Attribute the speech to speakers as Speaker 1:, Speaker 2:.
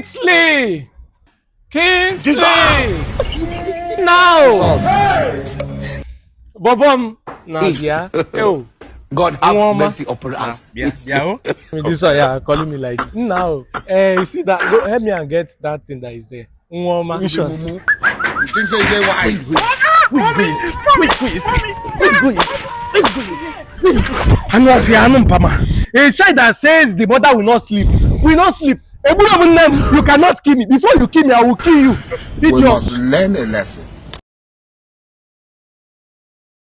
Speaker 1: Kingsley! Kingsley! Now! Bobom! Now, yeah. Yo.
Speaker 2: God have mercy upon us.
Speaker 1: Yeah. This one, yeah, calling me like now. You see that? Go, help me and get that thing that is there.
Speaker 3: Which one? You think so? You say why?
Speaker 1: A child that says the mother will not sleep. Will not sleep. You cannot kill me. Before you kill me, I will kill you.
Speaker 3: We must learn a lesson.